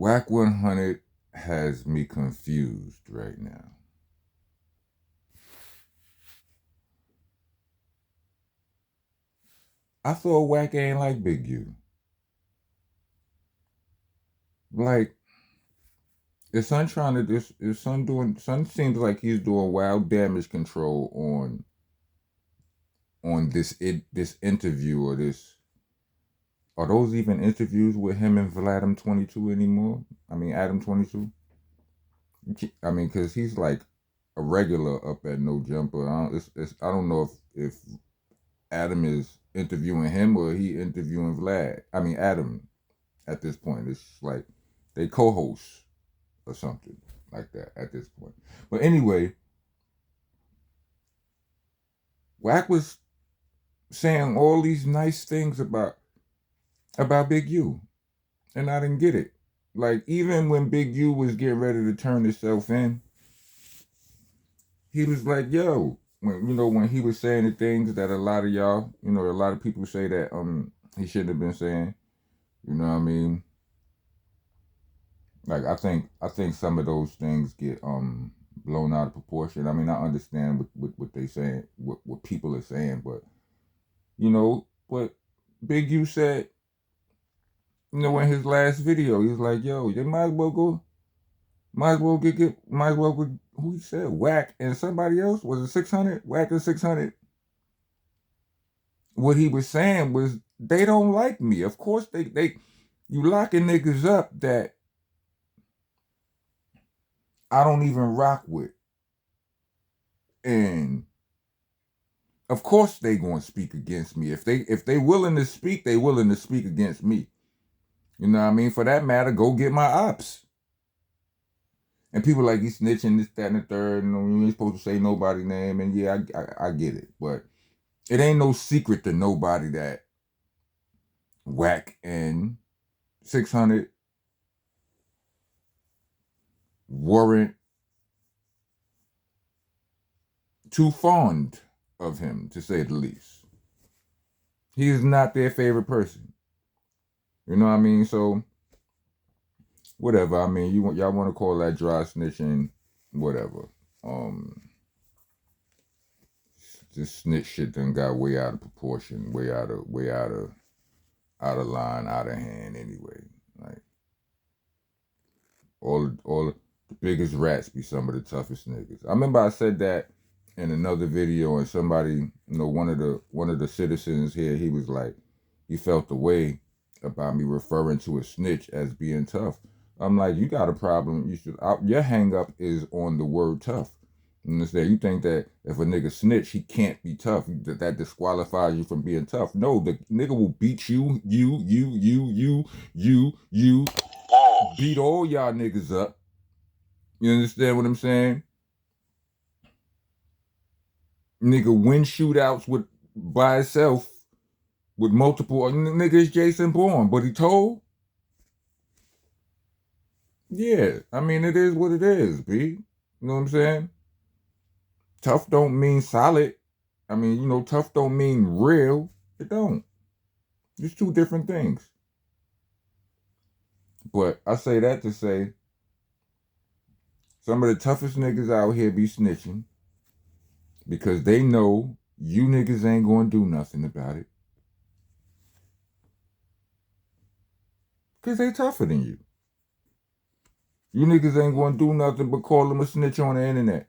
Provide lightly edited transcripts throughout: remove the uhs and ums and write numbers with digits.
Wack 100 has me confused right now. I thought Wack ain't like Big U. Like, is son trying to this? Is son doing? Son seems like he's doing wild damage control on this interview or this. Are those even interviews with him and Vladim 22 anymore? I mean, Adam 22. I mean, because he's like a regular up at No Jumper. I don't know if Adam is interviewing him or he interviewing Vlad. I mean, Adam at this point. It's like they co-hosts or something like that at this point. But anyway, Wack was saying all these nice things about Big U, and I didn't get it. Like, even when Big U was getting ready to turn himself in, he was like, yo, when he was saying the things that a lot of y'all, a lot of people say that he shouldn't have been saying, you know what I mean? Like, I think some of those things get blown out of proportion. I mean, I understand what they saying, what people are saying, but what Big U said, in his last video, he was like, yo, they might as well go who he said, Wack and somebody else, was it 600? Wack and 600. What he was saying was, they don't like me. Of course you locking niggas up that I don't even rock with. And of course they gonna speak against me. If they willing to speak, they willing to speak against me. You know what I mean? For that matter, go get my ops. And people like, he's snitching, this, that, and the third, and you ain't supposed to say nobody's name, and yeah, I get it. But it ain't no secret to nobody that Wack and 600 weren't too fond of him, to say the least. He is not their favorite person. You know what I mean? So, whatever. I mean, y'all want to call that dry snitching, whatever. This snitch shit done got way out of proportion, way out of line, out of hand. Anyway, like all the biggest rats be some of the toughest niggas. I remember I said that in another video, and somebody, one of the citizens here, he was like, he felt the way about me referring to a snitch as being tough. I'm like, you got a problem. Your hang up is on the word tough. You understand? You think that if a nigga snitch, he can't be tough. That disqualifies you from being tough. No, the nigga will beat you, beat all y'all niggas up. You understand what I'm saying? Nigga win shootouts by himself with multiple niggas. Jason Bourne, but he told. Yeah, I mean, it is what it is, B. You know what I'm saying? Tough don't mean solid. I mean, tough don't mean real. It don't. It's two different things. But I say that to say, some of the toughest niggas out here be snitching because they know you niggas ain't gonna do nothing about it. Because they tougher than you. You niggas ain't gonna do nothing but call them a snitch on the internet.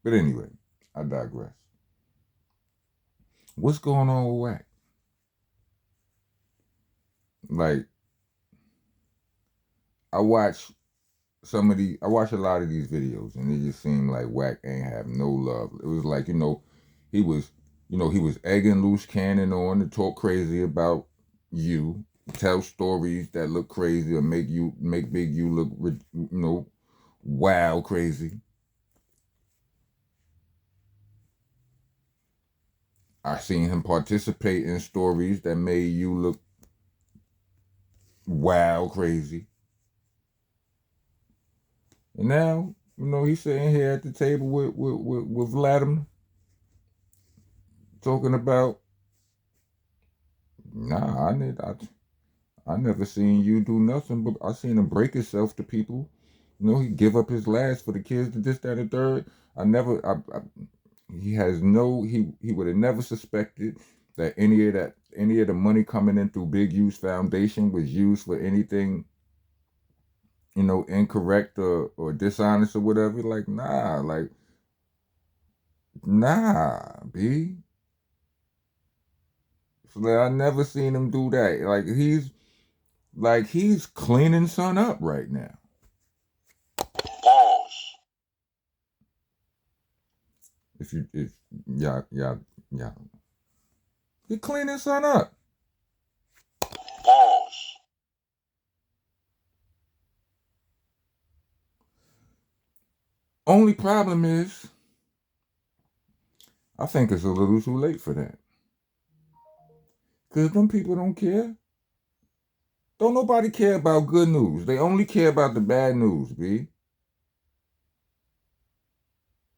But anyway, I digress. What's going on with Wack? Like, I watch a lot of these videos, and it just seemed like Wack ain't have no love. It was like, he was egging loose cannon on to talk crazy about you, tell stories that look crazy or make Big U look, wild crazy. I seen him participate in stories that made you look wild crazy. And now, he's sitting here at the table with Vladimir, talking about, nah, I never seen you do nothing, but I seen him break himself to people. You know, he give up his last for the kids to this, that, and third. He has no, he would have never suspected that any of the money coming in through Big U's foundation was used for anything, incorrect or dishonest or whatever. Nah, B. So I never seen him do that. He's cleaning son up right now. Pause. If yeah, he cleaning son up. Pause. Only problem is, I think it's a little too late for that. Cause them people don't care. Don't nobody care about good news. They only care about the bad news, B.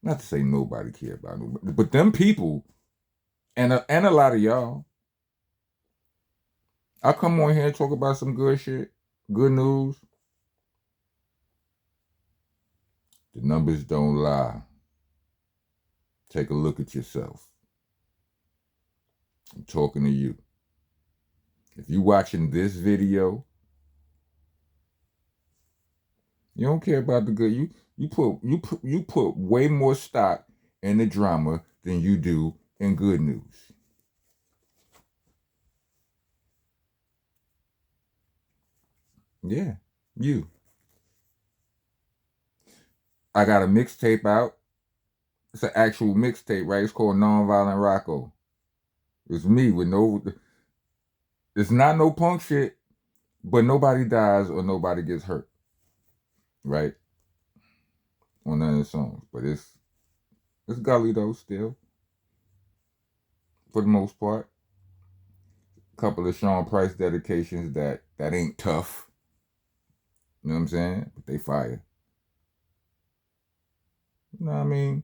Not to say nobody care about nobody, but them people and a lot of y'all. I come on here and talk about some good shit, good news. The numbers don't lie. Take a look at yourself. I'm talking to you. If you watching this video, you don't care about the good. You put way more stock in the drama than you do in good news. Yeah, you. I got a mixtape out. It's an actual mixtape, right? It's called Nonviolent Rocco. It's me with no. It's not no punk shit, but nobody dies or nobody gets hurt, right? On none of the songs, but it's gully though still, for the most part. A couple of Sean Price dedications that ain't tough. You know what I'm saying? But they fire. You know what I mean?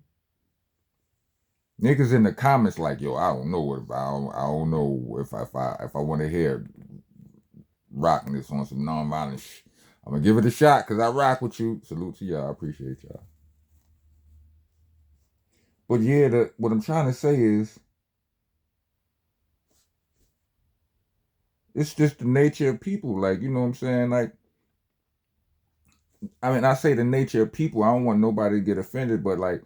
Niggas in the comments like, yo, I don't know what I don't know if I want to hear rocking this on some nonviolent I'm gonna give it a shot because I rock with you. Salute to y'all. I appreciate y'all. But yeah, what I'm trying to say is, it's just the nature of people. Like, you know what I'm saying? I say the nature of people. I don't want nobody to get offended, but like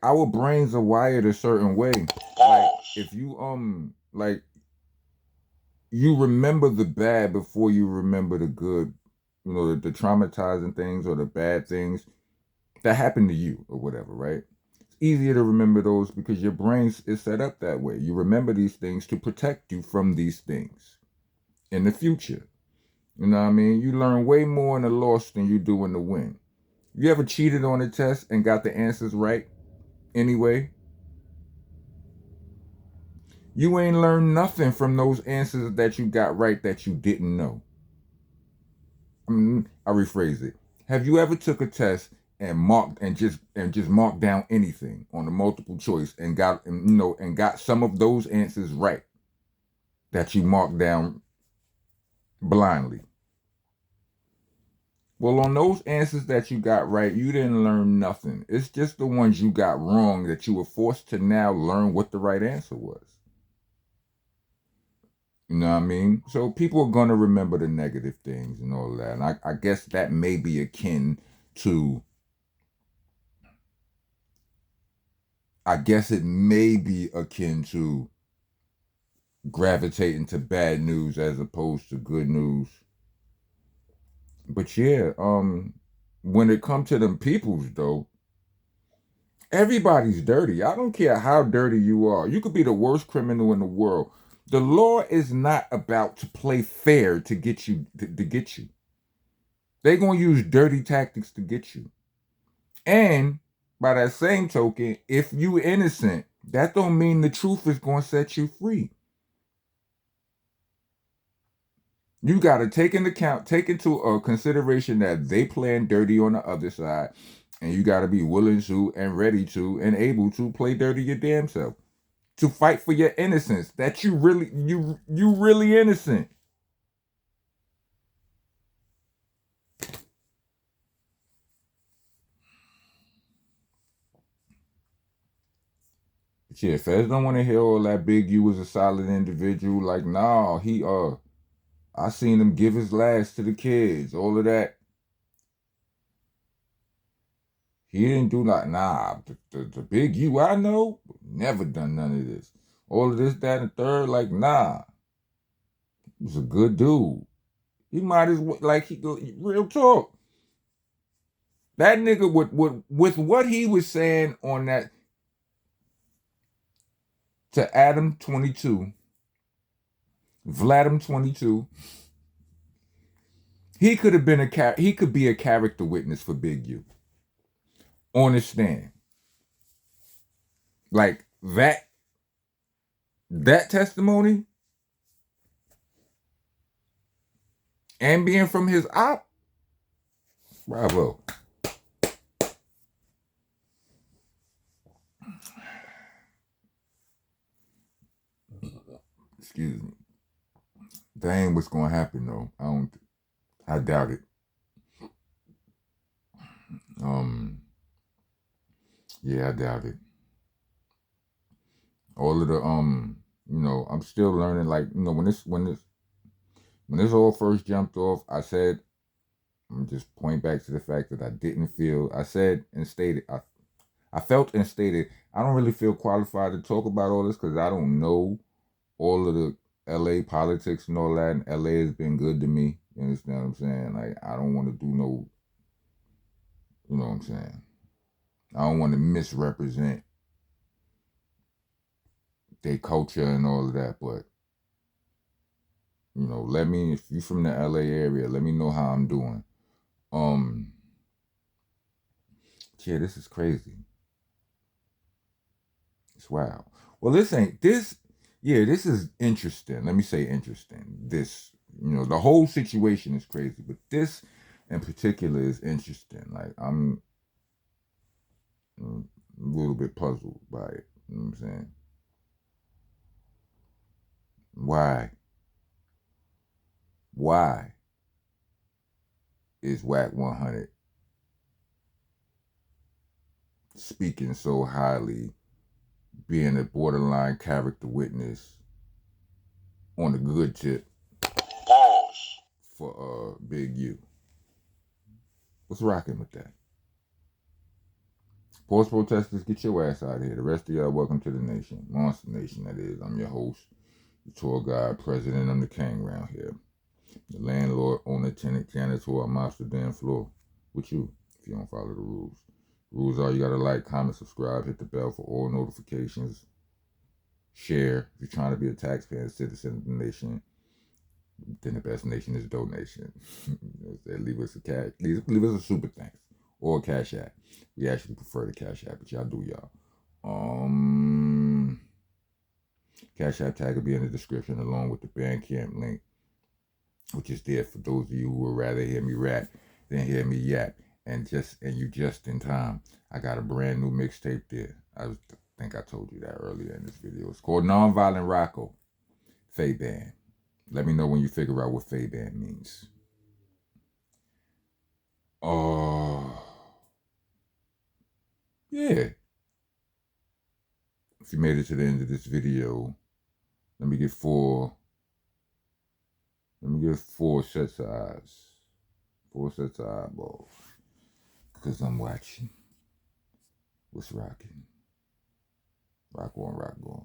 our brains are wired a certain way. Like if you you remember the bad before you remember the good, the traumatizing things or the bad things that happened to you or whatever, right? It's easier to remember those because your brain is set up that way. You remember these things to protect you from these things in the future. You know what I mean? You learn way more in the loss than you do in the win. You ever cheated on a test and got the answers right anyway? You ain't learned nothing from those answers that you got right that you didn't know. I rephrase it. Have you ever took a test and just marked down anything on the multiple choice and got some of those answers right that you marked down blindly? Well, on those answers that you got right, you didn't learn nothing. It's just the ones you got wrong that you were forced to now learn what the right answer was. You know what I mean? So people are going to remember the negative things and all that. And I guess that may be akin to, I guess it may be akin to gravitating to bad news as opposed to good news. But yeah, when it comes to them peoples though, everybody's dirty. I don't care how dirty you are. You could be the worst criminal in the world. The law is not about to play fair to get you to get you. They're gonna use dirty tactics to get you. And by that same token, if you innocent, that don't mean the truth is gonna set you free. You got to take into consideration that they playing dirty on the other side, and you got to be willing to and ready to and able to play dirty your damn self to fight for your innocence. That you really innocent. But yeah, feds don't want to hear all that Big U was a solid individual. Like, nah, I seen him give his last to the kids, all of that. He didn't do like, nah, the Big U I know, never done none of this. All of this, that, and the third, like, nah. He was a good dude. He might as well, like, real talk. That nigga with what he was saying on that to Adam 22, Vladim 22, he could have been he could be a character witness for Big U on the stand. Like that testimony and being from his op, bravo. Excuse me. That ain't what's gonna happen though. I doubt it. Yeah, I doubt it. All of the I'm still learning. Like, when this all first jumped off, I said, I'm just point back to the fact that I didn't feel. I said and stated. I felt and stated. I don't really feel qualified to talk about all this because I don't know all of the LA politics and all that. And LA has been good to me. You understand what I'm saying? Like, I don't want to do no. You know what I'm saying? I don't want to misrepresent their culture and all of that, but let me, if you're from the LA area, let me know how I'm doing. Yeah, this is crazy. It's wild. Well, this is interesting. Let me say interesting. This, the whole situation is crazy, but this in particular is interesting. Like, I'm a little bit puzzled by it. You know what I'm saying? Why? Why is Wack 100 speaking so highly, being a borderline character witness on the good tip for Big U? What's rocking with that? Post protesters, get your ass out of here. The rest of y'all, welcome to the nation. Monster Nation, that is. I'm your host, the tour guide, president. I'm the king around here. The landlord, owner, tenant, janitor, master damn floor. With you, if you don't follow the rules. Rules are you gotta like, comment, subscribe, hit the bell for all notifications. Share. If you're trying to be a taxpaying citizen of the nation, then the best nation is donation. Leave us a cash. Leave us a super thanks or a cash app. We actually prefer the cash app, but y'all do y'all. Cash app tag will be in the description along with the Bandcamp link, which is there for those of you who would rather hear me rap than hear me yap. And you just in time. I got a brand new mixtape there. I think I told you that earlier in this video. It's called Nonviolent Rocco. Faye Band. Let me know when you figure out what Faye Band means. Yeah. If you made it to the end of this video, let me get four sets of eyes. 4 sets of eyeballs. Because I'm watching. What's rocking? Rock on, rock on.